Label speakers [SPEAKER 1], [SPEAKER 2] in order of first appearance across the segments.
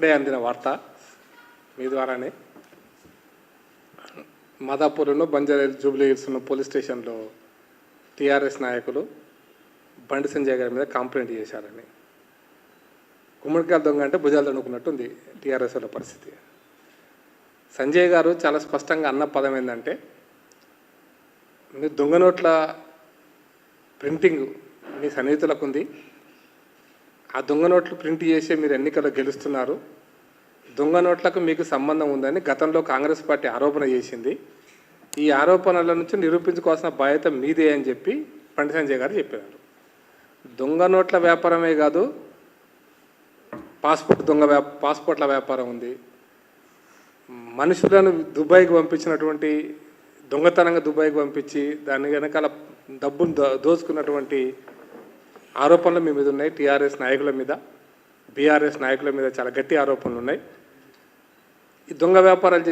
[SPEAKER 1] ఇప్పుడే అందిన వార్త మీ ద్వారానే. మాదాపూర్లో బంజారా జూబ్లీ హిల్స్ పోలీస్ స్టేషన్లో టీఆర్ఎస్ నాయకులు బండి సంజయ్ గారి మీద కంప్లైంట్ చేశారని. గుమ్మడికాయ దొంగ అంటే భుజాలు అనుకున్నట్టుంది టీఆర్ఎస్ల పరిస్థితి. సంజయ్ గారు చాలా స్పష్టంగా అన్న పదం ఏంటంటే, మీరు దొంగ నోట్ల ప్రింటింగ్ మీ సన్నిహితులకు ఉంది, ఆ దొంగ నోట్లు ప్రింట్ చేసి మీరు ఎన్నికల్లో గెలుస్తున్నారు, దొంగ నోట్లకు మీకు సంబంధం ఉందని గతంలో కాంగ్రెస్ పార్టీ ఆరోపణ చేసింది. ఈ ఆరోపణల నుంచి నిరూపించుకోవాల్సిన బాధ్యత మీదే అని చెప్పి బండి సంజయ్ గారు చెప్పారు. దొంగ నోట్ల వ్యాపారమే కాదు, పాస్పోర్ట్ల వ్యాపారం ఉంది. మనుషులను దుబాయ్కి పంపించినటువంటి, దొంగతనంగా దుబాయ్కి పంపించి దాని వెనకాల డబ్బును దోచుకున్నటువంటి ఆరోపణలు మీ మీద ఉన్నాయి. టీఆర్ఎస్ నాయకుల మీద, బీఆర్ఎస్ నాయకుల మీద చాలా గట్టి ఆరోపణలు ఉన్నాయి. ఈ దొంగ వ్యాపారాలు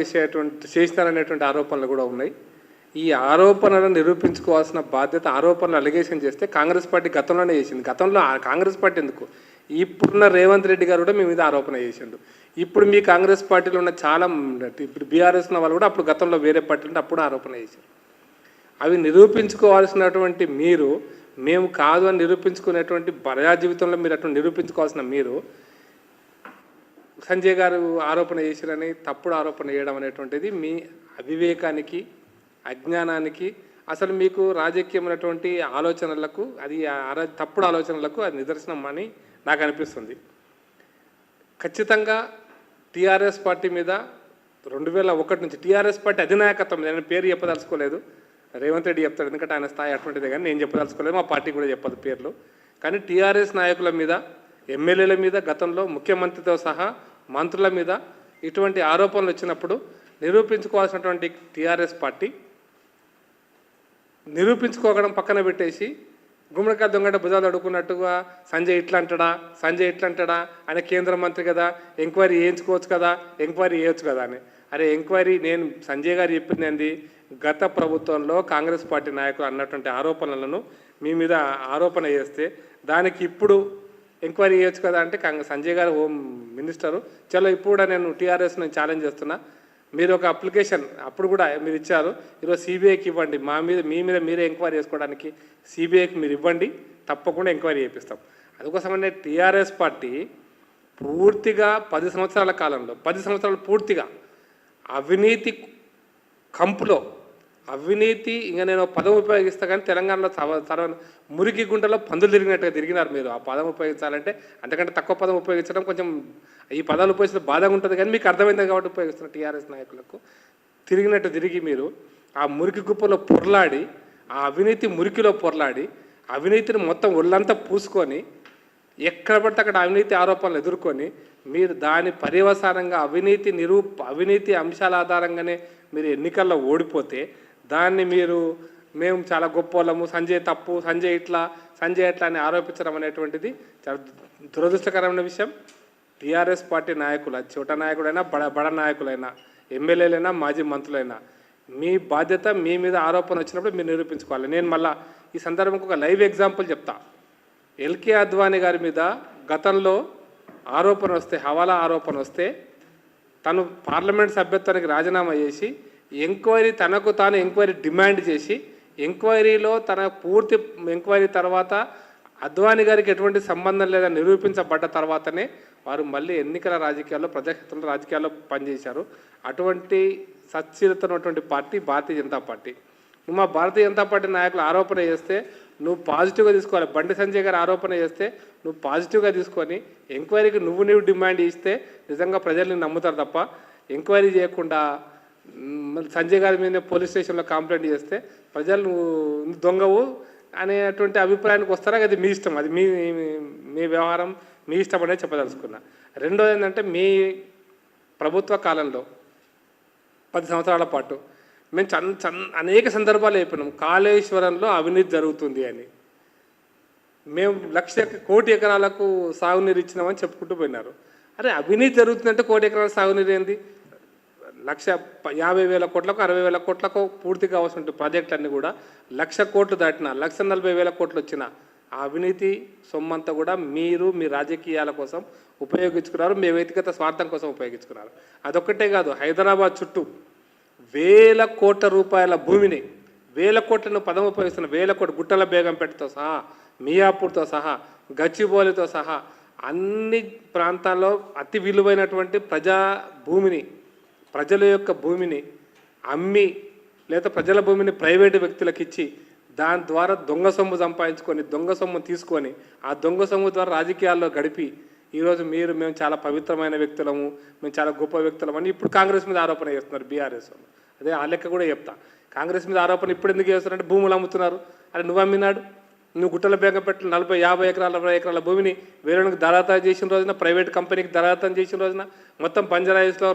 [SPEAKER 1] చేసినారనేటువంటి ఆరోపణలు కూడా ఉన్నాయి. ఈ ఆరోపణలను నిరూపించుకోవాల్సిన బాధ్యత, ఆరోపణలు అలిగేషన్ చేస్తే కాంగ్రెస్ పార్టీ గతంలోనే చేసింది. గతంలో కాంగ్రెస్ పార్టీ ఎందుకు, ఇప్పుడున్న రేవంత్ రెడ్డి గారు కూడా మీ మీద ఆరోపణ చేసిండు. ఇప్పుడు మీ కాంగ్రెస్ పార్టీలో ఉన్న చాలా, ఇప్పుడు బీఆర్ఎస్ ఉన్న వాళ్ళు కూడా అప్పుడు గతంలో వేరే పార్టీలు అప్పుడు ఆరోపణ చేశారు. అవి నిరూపించుకోవాల్సినటువంటి మీరు, మేము కాదు అని నిరూపించుకునేటువంటి ప్రజా జీవితంలో మీరు అటు నిరూపించుకోవాల్సిన మీరు సంజయ్ గారు ఆరోపణ చేశారని తప్పుడు ఆరోపణ చేయడం అనేటువంటిది మీ అవివేకానికి, అజ్ఞానానికి, అసలు మీకు రాజకీయమైనటువంటి ఆలోచనలకు, అది తప్పుడు ఆలోచనలకు అది నిదర్శనం అని నాకు అనిపిస్తుంది. ఖచ్చితంగా టీఆర్ఎస్ పార్టీ మీద 2001 నుంచి టీఆర్ఎస్ పార్టీ అధినాయకత్వం, నేను పేరు చెప్పదలుచుకోలేదు, రేవంత్ రెడ్డి చెప్తాడు ఎందుకంటే ఆయన స్థాయి అటువంటిదే, కానీ నేను చెప్పదలుచుకోలేదు, మా పార్టీ కూడా చెప్పదు పేర్లు. కానీ టీఆర్ఎస్ నాయకుల మీద, ఎమ్మెల్యేల మీద, గతంలో ముఖ్యమంత్రితో సహా మంత్రుల మీద ఇటువంటి ఆరోపణలు వచ్చినప్పుడు నిరూపించుకోవాల్సినటువంటి టీఆర్ఎస్ పార్టీ నిరూపించుకోవడం పక్కన పెట్టేసి గుమ్మడికాయ దొంగట భుజాలు అడుగుకున్నట్టుగా సంజయ్ ఇట్లా అంటాడా, ఆయన కేంద్ర మంత్రి కదా, ఎంక్వైరీ చేయించుకోవచ్చు కదా, ఎంక్వైరీ చేయొచ్చు కదా అని. అరే ఎంక్వైరీ, నేను సంజయ్ గారు చెప్పింది ఏంది, గత ప్రభుత్వంలో కాంగ్రెస్ పార్టీ నాయకులు అన్నటువంటి ఆరోపణలను మీ మీద ఆరోపణ చేస్తే దానికి ఇప్పుడు ఎంక్వైరీ చేయొచ్చు కదా అంటే సంజయ్ గారు హోమ్ మినిస్టరు, చలో ఇప్పుడు కూడా నేను టీఆర్ఎస్ నేను ఛాలెంజ్ చేస్తున్నా, మీరు ఒక అప్లికేషన్ అప్పుడు కూడా మీరు ఇచ్చారు, ఈరోజు సిబిఐకి ఇవ్వండి, మీ మీద మీరే ఎంక్వైరీ చేసుకోవడానికి సిబిఐకి మీరు ఇవ్వండి, తప్పకుండా ఎంక్వైరీ చేపిస్తాం. అందుకోసమనే టీఆర్ఎస్ పార్టీ పూర్తిగా 10 సంవత్సరాల కాలంలో, 10 సంవత్సరాలు పూర్తిగా అవినీతి కంపులో, అవినీతి, ఇంకా నేను పదం ఉపయోగిస్తా కానీ తెలంగాణలో మురికి గుంటలో పందులు తిరిగినట్టుగా తిరిగినారు మీరు. ఆ పదం ఉపయోగించాలంటే అంతకంటే తక్కువ పదం ఉపయోగించడం కొంచెం, ఈ పదాలు ఉపయోగిస్తే బాధగా ఉంటుంది కానీ మీకు అర్థమైంది కాబట్టి ఉపయోగిస్తున్న టీఆర్ఎస్ నాయకులకు తిరిగినట్టు తిరిగి మీరు ఆ మురికి గుప్పలో పొరలాడి, ఆ అవినీతి మురికిలో పొరలాడి, అవినీతిని మొత్తం ఒళ్ళంతా పూసుకొని, ఎక్కడ పడితే అక్కడ అవినీతి ఆరోపణలు ఎదుర్కొని, మీరు దాని పర్యవసానంగా అవినీతి అంశాల ఆధారంగానే మీరు ఎన్నికల్లో ఓడిపోతే దాన్ని మేము చాలా గొప్ప వాళ్ళము, సంజయ్ తప్పు, సంజయ్ ఎట్లా అని ఆరోపించడం అనేటువంటిది చాలా దురదృష్టకరమైన విషయం. టీఆర్ఎస్ పార్టీ నాయకులు, చోట నాయకుడైనా బడ నాయకులైనా, ఎమ్మెల్యేలైనా, మాజీ మంత్రులైనా, మీ బాధ్యత, మీ మీద ఆరోపణ వచ్చినప్పుడు మీరు నిరూపించుకోవాలి. నేను మళ్ళీ ఈ సందర్భంగా ఒక లైవ్ ఎగ్జాంపుల్ చెప్తా. ఎల్కే అద్వానీ గారి మీద గతంలో ఆరోపణ వస్తే, హవాలా ఆరోపణ వస్తే, తను పార్లమెంట్ సభ్యత్వానికి రాజీనామా చేసి ఎంక్వైరీ, తనకు తాను ఎంక్వైరీ డిమాండ్ చేసి, ఎంక్వైరీలో తన పూర్తి ఎంక్వైరీ తర్వాత అద్వానీ గారికి ఎటువంటి సంబంధం లేదని నిరూపించబడ్డ తర్వాతనే వారు మళ్ళీ ఎన్నికల రాజకీయాల్లో, ప్రజాక్షేత్రంలో రాజకీయాల్లో పనిచేశారు. అటువంటి సచ్చీలతనటువంటి పార్టీ భారతీయ జనతా పార్టీ. మా భారతీయ జనతా పార్టీ నాయకులు ఆరోపణ చేస్తే నువ్వు పాజిటివ్గా తీసుకోవాలి. బండి సంజయ్ గారు ఆరోపణ చేస్తే నువ్వు పాజిటివ్గా తీసుకొని ఎంక్వైరీకి నువ్వు డిమాండ్ ఇస్తే నిజంగా ప్రజల్ని నమ్ముతారు తప్ప, ఎంక్వైరీ చేయకుండా సంజయ్ గారి మీద పోలీస్ స్టేషన్లో కంప్లైంట్ చేస్తే ప్రజలు నువ్వు దొంగవు అనేటువంటి అభిప్రాయానికి వస్తారా? అది మీ ఇష్టం, అది మీ వ్యవహారం, మీ ఇష్టం అనేది చెప్పదలుచుకున్నా. రెండోది ఏంటంటే, మీ ప్రభుత్వ కాలంలో 10 సంవత్సరాల పాటు మేము అనేక సందర్భాలు అయిపోయినాం, కాళేశ్వరంలో అవినీతి జరుగుతుంది అని. మేము 1,00,000 కోటి ఎకరాలకు సాగునీరు ఇచ్చినామని చెప్పుకుంటూ పోయినారు. అరే అవినీతి జరుగుతుందంటే 1 కోటి ఎకరాల సాగునీరు ఏంది? 1,50,000 కోట్లకు 60,000 కోట్లకు పూర్తిగా అవసరం ప్రాజెక్టులన్నీ కూడా 1,00,000 కోట్లు దాటిన, 1,40,000 కోట్లు వచ్చిన ఆ అవినీతి సొమ్మంతా కూడా మీరు మీ రాజకీయాల కోసం ఉపయోగించుకున్నారు, మీ వ్యక్తిగత స్వార్థం కోసం ఉపయోగించుకున్నారు. అదొక్కటే కాదు, హైదరాబాద్ చుట్టూ వేల కోట్ల రూపాయల భూమిని, వేల కోట్లను పదం ఉపయోగిస్తున్న వేల కోట్ల గుట్టల బేగంపేటతో సహా, మియాపూర్తో సహా, గచ్చిబౌలితో సహా అన్ని ప్రాంతాల్లో అతి విలువైనటువంటి ప్రజా భూమిని, ప్రజల యొక్క భూమిని అమ్మి లేదా ప్రజల భూమిని ప్రైవేటు వ్యక్తులకు ఇచ్చి దాని ద్వారా దొంగ సొమ్ము సంపాదించుకొని, దొంగ సొమ్ము తీసుకొని ఆ దొంగ సొమ్ము ద్వారా రాజకీయాల్లో గడిపి ఈరోజు మేము చాలా పవిత్రమైన వ్యక్తులము, మేము చాలా గొప్ప వ్యక్తులము అని ఇప్పుడు కాంగ్రెస్ మీద ఆరోపణ చేస్తున్నారు బీఆర్ఎస్ వాళ్ళు. అదే ఆ లెక్క కూడా చెప్తా. కాంగ్రెస్ మీద ఆరోపణ ఇప్పుడు ఎందుకు చేస్తున్నారంటే భూములు అమ్ముతున్నారు. అరే నువ్వు అమ్మినాడు, నువ్వు గుట్టల బేగంపేటలో 40-50 ఎకరాల 40 ఎకరాల భూమిని వేరేకి దళాతం చేసిన రోజున, ప్రైవేట్ కంపెనీకి దళాతం చేసిన రోజున, మొత్తం బంజారాయిస్లో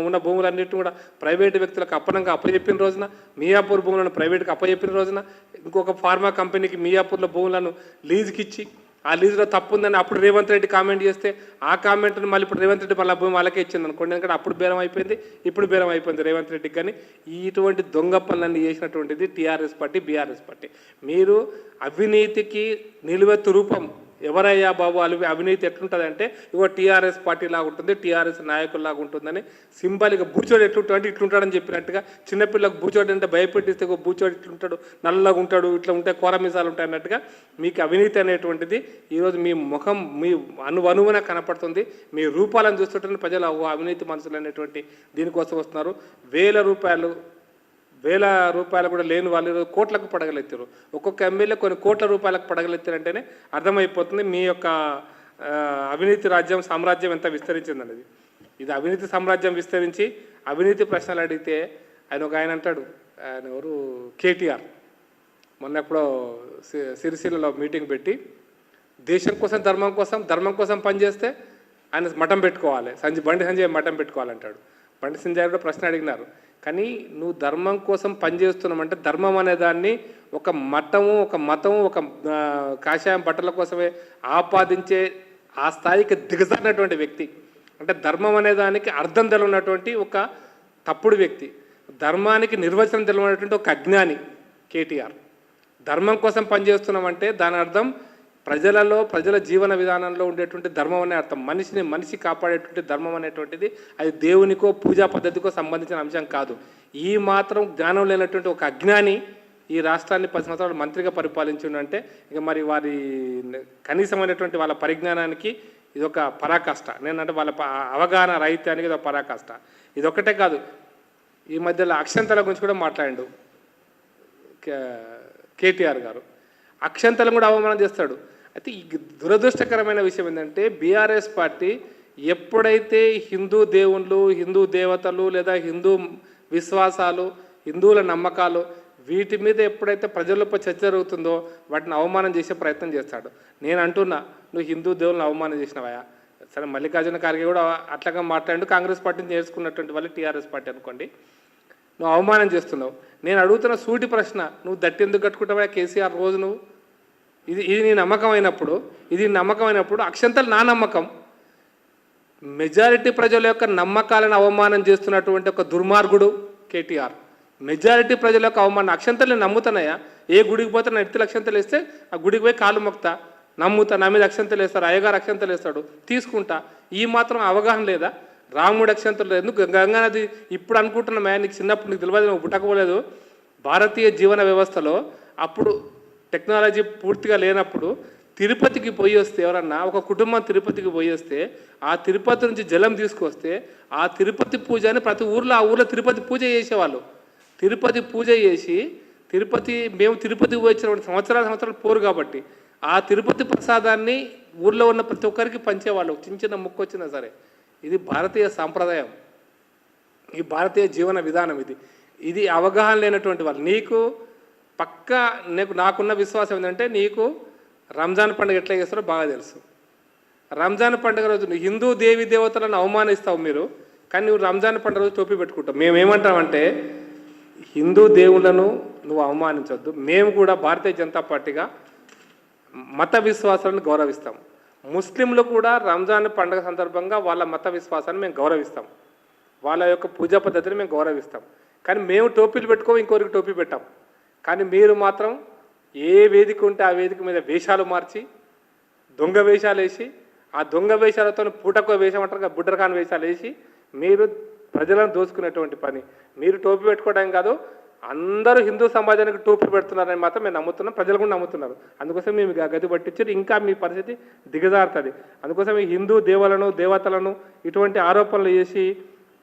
[SPEAKER 1] ఉన్న భూములన్నింటినీ కూడా ప్రైవేటు వ్యక్తులకు అప్పనంగా అప్పచెప్పిన రోజున, మియాపూర్ భూములను ప్రైవేట్కి అప్పచెప్పిన రోజున, ఇంకొక ఫార్మా కంపెనీకి మియాపూర్లో భూములను లీజుకి ఇచ్చి ఆ లీజులో తప్పు ఉందని అప్పుడు రేవంత్ రెడ్డి కామెంట్ చేస్తే ఆ కామెంట్ను మళ్ళీ ఇప్పుడు రేవంత్ రెడ్డి మళ్ళీ భూమి వాళ్ళకే ఇచ్చింది అనుకోండి. ఎందుకంటే అప్పుడు బేరం అయిపోయింది, ఇప్పుడు బేరం అయిపోయింది రేవంత్ రెడ్డికి. కానీ ఇటువంటి దొంగ పనులన్నీ చేసినటువంటిది టీఆర్ఎస్ పార్టీ, బీఆర్ఎస్ పార్టీ. మీరు అవినీతికి నిలువెత్తు రూపం. ఎవరయ్యా బాబు అవినీతి ఎట్లుంటుంది అంటే ఇగో టీఆర్ఎస్ పార్టీ లాగా ఉంటుంది, టీఆర్ఎస్ నాయకుల్లాగా ఉంటుందని సింబాలిక్గా బూచోడు ఎట్లుంటాడు ఇట్లుంటాడని చెప్పినట్టుగా, చిన్నపిల్లలకు బూచోడు అంటే భయపెట్టిస్తే బూచోడు ఇట్లుంటాడు, నల్లగా ఉంటాడు, ఇట్లా ఉంటే కోరమిసాలు ఉంటాయి అన్నట్టుగా మీకు అవినీతి అనేటువంటిది ఈరోజు మీ ముఖం మీ అనువున కనపడుతుంది. మీ రూపాలను చూస్తుంటే ప్రజలు అవినీతి మనుషులు అనేటువంటి దీనికోసం వస్తున్నారు. వేల రూపాయలు కూడా లేని వాళ్ళు ఈరోజు కోట్లకు పడగలెత్తారు. ఒక్కొక్క ఎమ్మెల్యే కొన్ని కోట్ల రూపాయలకు పడగలెత్తారంటేనే అర్థమైపోతుంది మీ యొక్క అవినీతి సామ్రాజ్యం ఎంత విస్తరించిందనేది. ఇది అవినీతి సామ్రాజ్యం విస్తరించి అవినీతి ప్రశ్నలు అడిగితే ఆయన అంటాడు, ఆయన ఎవరు కేటీఆర్ మొన్న ఎప్పుడో సిరిసిల్లలో మీటింగ్ పెట్టి దేశం కోసం ధర్మం కోసం పనిచేస్తే ఆయన మఠం పెట్టుకోవాలి, బండి సంజయ్ మఠం పెట్టుకోవాలంటాడు. బండి సంజయ్ కూడా ప్రశ్న అడిగినారు, కానీ నువ్వు ధర్మం కోసం పనిచేస్తున్నామంటే ధర్మం అనే దాన్ని ఒక మతము ఒక కాషాయం బట్టల కోసమే ఆపాదించే ఆ స్థాయికి దిగజారినటువంటి వ్యక్తి. అంటే ధర్మం అనే దానికి అర్థం తెలియనటువంటి ఒక తప్పుడు వ్యక్తి, ధర్మానికి నిర్వచనం తెలియనటువంటి ఒక అజ్ఞాని కేటీఆర్. ధర్మం కోసం పనిచేస్తున్నామంటే దాని అర్థం ప్రజల జీవన విధానంలో ఉండేటువంటి ధర్మం అనే అర్థం. మనిషి కాపాడేటువంటి ధర్మం అనేటువంటిది అది దేవునికో పూజా పద్ధతికో సంబంధించిన అంశం కాదు. ఈ మాత్రం జ్ఞానం లేనటువంటి ఒక అజ్ఞాని ఈ రాష్ట్రాన్ని 10 సంవత్సరాలు మంత్రిగా పరిపాలించిండంటే ఇక మరి వారి కనీసమైనటువంటి వాళ్ళ పరిజ్ఞానానికి ఇదొక పరాకాష్ట. నేనంటే వాళ్ళ అవగాహన రాహిత్యానికి ఇదొక పరాకాష్ట. ఇదొక్కటే కాదు, ఈ మధ్యలో అక్షంతల గురించి కూడా మాట్లాడిండు కేటీఆర్ గారు. అక్షంతలను కూడా అవమానం చేస్తాడు. అయితే ఈ దురదృష్టకరమైన విషయం ఏంటంటే బీఆర్ఎస్ పార్టీ ఎప్పుడైతే హిందూ దేవుళ్ళు, హిందూ దేవతలు లేదా హిందూ విశ్వాసాలు, హిందువుల నమ్మకాలు వీటి మీద ఎప్పుడైతే ప్రజలపై చర్చ జరుగుతుందో వాటిని అవమానం చేసే ప్రయత్నం చేస్తాడు. నేను అంటున్నా, నువ్వు హిందూ దేవుళ్ళని అవమానం చేసినవయా? సరే, మల్లికార్జున ఖార్గే కూడా అట్లాగా మాట్లాడు. కాంగ్రెస్ పార్టీని నేర్చుకున్నటువంటి వాళ్ళు టీఆర్ఎస్ పార్టీ అనుకోండి. నువ్వు అవమానం చేస్తున్నావు. నేను అడుగుతున్న సూటి ప్రశ్న, నువ్వు దట్టి ఎందుకు కట్టుకుంటావా కేసీఆర్ రోజు? నువ్వు ఇది నీ నమ్మకం అయినప్పుడు అక్షంతలు నా నమ్మకం. మెజారిటీ ప్రజల యొక్క నమ్మకాలను అవమానం చేస్తున్నటువంటి ఒక దుర్మార్గుడు కేటీఆర్. మెజారిటీ ప్రజల యొక్క అవమానం. అక్షంతలు నమ్ముతానయ్యా, ఏ గుడికి పోతే నా ఎత్తులు అక్షంతలు వేస్తే ఆ గుడికి పోయి కాలు మొక్తా, నమ్ముతా, నా మీద అక్షంతలు వేస్తారు, అయ్యగారు అక్షంతలు వేస్తాడు, తీసుకుంటా. ఈ మాత్రం అవగాహన లేదా? రాముడు అక్షంతలు ఎందుకు? గంగానది ఇప్పుడు అనుకుంటున్నా, నీకు చిన్నప్పుడు నీకు తెలియదు, నువ్వు పుట్టకపోలేదు. భారతీయ జీవన వ్యవస్థలో అప్పుడు టెక్నాలజీ పూర్తిగా లేనప్పుడు తిరుపతికి పోయి వస్తే ఎవరన్నా ఒక కుటుంబం తిరుపతికి పోయి వస్తే ఆ తిరుపతి నుంచి జలం తీసుకొస్తే ఆ తిరుపతి పూజ అని ప్రతి ఊర్లో ఆ ఊర్లో తిరుపతి పూజ చేసేవాళ్ళు. తిరుపతి పూజ చేసి మేము తిరుపతికి పోయించిన సంవత్సరాలు పోరు కాబట్టి ఆ తిరుపతి ప్రసాదాన్ని ఊర్లో ఉన్న ప్రతి ఒక్కరికి పంచేవాళ్ళు, చిన్న మొక్కు వచ్చినా సరే. ఇది భారతీయ సాంప్రదాయం, ఈ భారతీయ జీవన విధానం. ఇది అవగాహన లేనటువంటి వాళ్ళు. నాకున్న విశ్వాసం ఏంటంటే నీకు రంజాన్ పండుగ ఎట్లా చేస్తారో బాగా తెలుసు. రంజాన్ పండుగ రోజు హిందూ దేవి దేవతలను అవమానిస్తావు మీరు, కానీ నువ్వు రంజాన్ పండుగ రోజు టోపీ పెట్టుకుంటావు. మేమేమంటామంటే హిందూ దేవుళ్ళను నువ్వు అవమానించవద్దు. మేము కూడా భారతీయ జనతా పార్టీగా మత విశ్వాసాలను గౌరవిస్తాం. ముస్లింలు కూడా రంజాన్ పండుగ సందర్భంగా వాళ్ళ మత విశ్వాసాన్ని మేము గౌరవిస్తాం, వాళ్ళ యొక్క పూజా పద్ధతిని మేము గౌరవిస్తాం. కానీ మేము టోపీలు పెట్టుకో, ఇంకోరికి టోపీ పెట్టాం. కానీ మీరు మాత్రం ఏ వేదిక ఉంటే ఆ వేదిక మీద వేషాలు మార్చి దొంగ వేషాలు వేసి ఆ దొంగ వేషాలతో పూటకో వేషం అంటారు కదా, బుడ్డరకాన్ వేషాలు వేసి మీరు ప్రజలను దోచుకునేటువంటి పని. మీరు టోపీ పెట్టుకోవడం కాదు, అందరూ హిందూ సమాజానికి టోపీ పెడుతున్నారని మాత్రం మేము నమ్ముతున్నాం, ప్రజలు కూడా నమ్ముతున్నారు. అందుకోసం మేము గతి పట్టించారు, ఇంకా మీ పరిస్థితి దిగజారుతుంది. అందుకోసం ఈ హిందూ దేవతలను ఇటువంటి ఆరోపణలు చేసి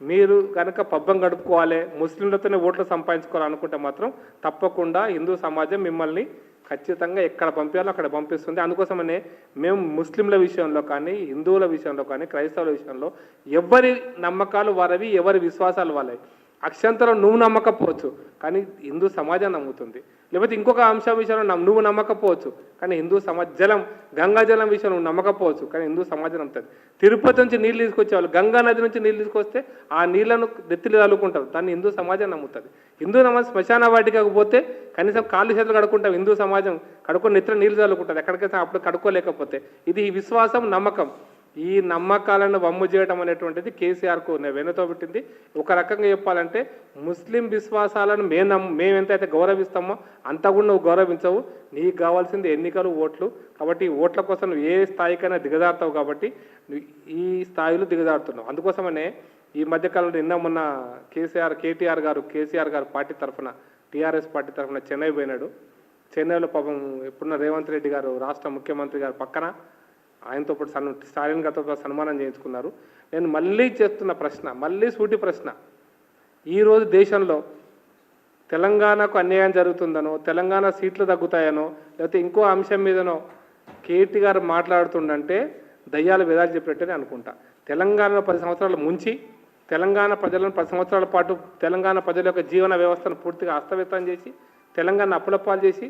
[SPEAKER 1] మీరు కనుక పబ్బం గడుపుకోవాలి, ముస్లింలతోనే ఓట్లు సంపాదించుకోవాలనుకుంటే మాత్రం తప్పకుండా హిందూ సమాజం మిమ్మల్ని ఖచ్చితంగా ఎక్కడ పంపించాలో అక్కడ పంపిస్తుంది. అందుకోసమనే మేము ముస్లింల విషయంలో కానీ, హిందువుల విషయంలో కానీ, క్రైస్తవుల విషయంలో ఎవరి నమ్మకాలు వారవి, ఎవరి విశ్వాసాలు వాళ్ళవి. అక్షంతరం నువ్వు నమ్మకపోవచ్చు కానీ హిందూ సమాజం నమ్ముతుంది. లేకపోతే ఇంకొక అంశం విషయంలో నువ్వు నమ్మకపోవచ్చు కానీ హిందూ జలం, గంగా జలం విషయం నువ్వు నమ్మకపోవచ్చు కానీ హిందూ సమాజం నమ్ముతుంది. తిరుపతి నుంచి నీళ్ళు తీసుకొచ్చేవాళ్ళు గంగా నది నుంచి నీళ్ళు తీసుకొస్తే ఆ నీళ్లను నెత్తిలు చల్లుకుంటారు, దాన్ని హిందూ సమాజం నమ్ముతుంది. హిందూ శ్మశాన వాటికకు పోతే కనీసం కాళ్ళు చేతులు కడుక్కుంటాం, హిందూ సమాజం కడుక్కొని నెత్తిలో నీళ్ళు చల్లుకుంటుంది ఎక్కడికైతే అప్పుడు కడుక్కోలేకపోతే. ఇది విశ్వాసం, నమ్మకం. ఈ నమ్మకాలను వమ్ము చేయడం అనేటువంటిది కేసీఆర్కు వెనుతో పెట్టింది. ఒక రకంగా చెప్పాలంటే ముస్లిం విశ్వాసాలను మేము ఎంతైతే గౌరవిస్తామో అంత కూడా నువ్వు గౌరవించవు. నీకు కావాల్సింది ఎన్నికలు, ఓట్లు. కాబట్టి ఈ ఓట్ల కోసం నువ్వు ఏ స్థాయికైనా దిగజారుతావు కాబట్టి నువ్వు ఈ స్థాయిలో దిగజారుతున్నావు. అందుకోసమనే ఈ మధ్యకాలంలో నిన్న మొన్న కేటీఆర్ గారు పార్టీ తరఫున, టీఆర్ఎస్ పార్టీ తరఫున చెన్నై పోయినాడు. చెన్నైలో పాపం ఇప్పుడున్న రేవంత్ రెడ్డి గారు రాష్ట్ర ముఖ్యమంత్రి గారు పక్కన ఆయనతో పాటు స్టాలిన్ గారితో సన్మానం చేయించుకున్నారు. నేను మళ్ళీ చేస్తున్న ప్రశ్న, మళ్ళీ సూటి ప్రశ్న, ఈరోజు దేశంలో తెలంగాణకు అన్యాయం జరుగుతుందనో, తెలంగాణ సీట్లు తగ్గుతాయనో, లేకపోతే ఇంకో అంశం మీదనో కేటీ గారు మాట్లాడుతుండంటే దయ్యాలు వేదాలు చెప్పినట్టే అనుకుంటా. తెలంగాణలో 10 సంవత్సరాలు ముంచి తెలంగాణ ప్రజలను 10 సంవత్సరాల పాటు తెలంగాణ ప్రజల యొక్క జీవన వ్యవస్థను పూర్తిగా అస్తవ్యస్తం చేసి తెలంగాణ అప్పులపాలు చేసి